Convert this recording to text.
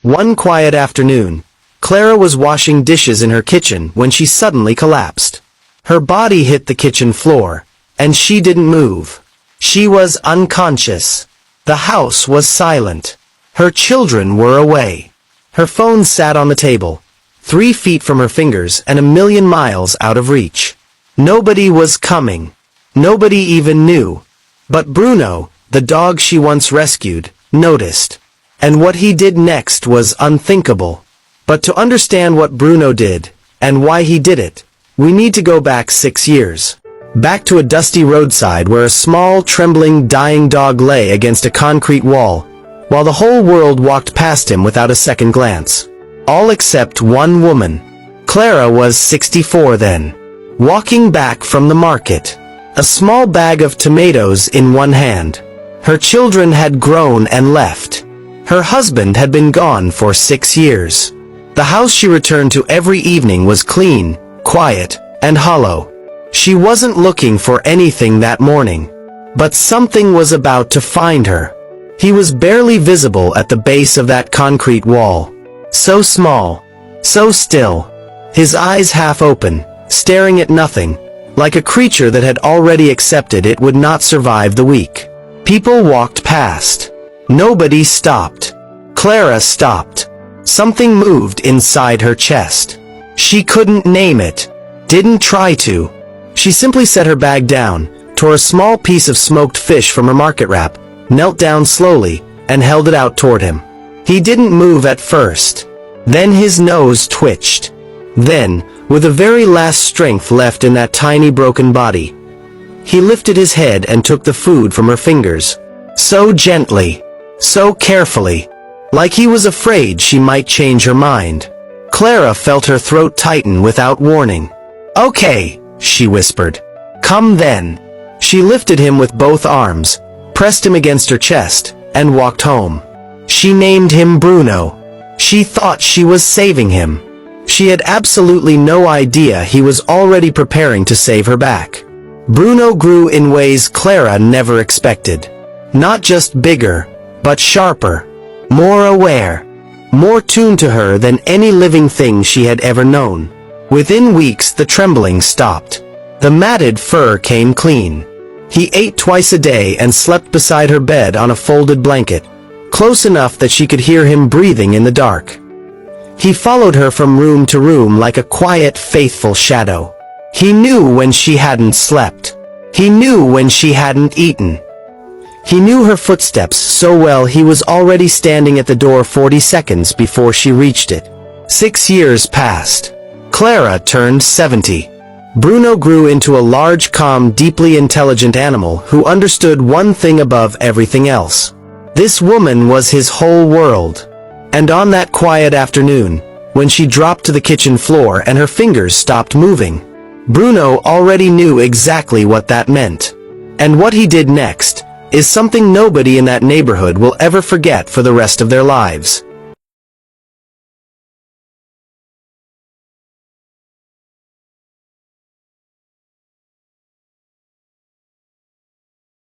One quiet afternoon, Clara was washing dishes in her kitchen when she suddenly collapsed. Her body hit the kitchen floor, and she didn't move. She was unconscious. The house was silent. Her children were away. Her phone sat on the table, 3 feet from her fingers and a million miles out of reach. Nobody was coming. Nobody even knew. But Bruno, the dog she once rescued, noticed. And what he did next was unthinkable. But to understand what Bruno did, and why he did it, we need to go back 6 years. Back to a dusty roadside where a small, trembling, dying dog lay against a concrete wall, while the whole world walked past him without a second glance. All except one woman. Clara was 64 then. Walking back from the market. A small bag of tomatoes in one hand. Her children had grown and left. Her husband had been gone for 6 years. The house she returned to every evening was clean, quiet, and hollow. She wasn't looking for anything that morning. But something was about to find her. He was barely visible at the base of that concrete wall. So small. So still. His eyes half open, staring at nothing, like a creature that had already accepted it would not survive the week. People walked past. Nobody stopped. Clara stopped. Something moved inside her chest. She couldn't name it. Didn't try to. She simply set her bag down, tore a small piece of smoked fish from her market wrap, knelt down slowly, and held it out toward him. He didn't move at first. Then his nose twitched. Then, with the very last strength left in that tiny broken body, he lifted his head and took the food from her fingers. So gently. So carefully. Like he was afraid she might change her mind. Clara felt her throat tighten without warning. "Okay," she whispered. "Come then." She lifted him with both arms, pressed him against her chest, and walked home. She named him Bruno. She thought she was saving him. She had absolutely no idea he was already preparing to save her back. Bruno grew in ways Clara never expected. Not just bigger, but sharper, more aware, more tuned to her than any living thing she had ever known. Within weeks the trembling stopped. The matted fur came clean. He ate twice a day and slept beside her bed on a folded blanket, close enough that she could hear him breathing in the dark. He followed her from room to room like a quiet, faithful shadow. He knew when she hadn't slept. He knew when she hadn't eaten. He knew her footsteps so well he was already standing at the door 40 seconds before she reached it. 6 years passed. Clara turned 70. Bruno grew into a large, calm, deeply intelligent animal who understood one thing above everything else. This woman was his whole world. And on that quiet afternoon, when she dropped to the kitchen floor and her fingers stopped moving, Bruno already knew exactly what that meant. And what he did next is something nobody in that neighborhood will ever forget for the rest of their lives.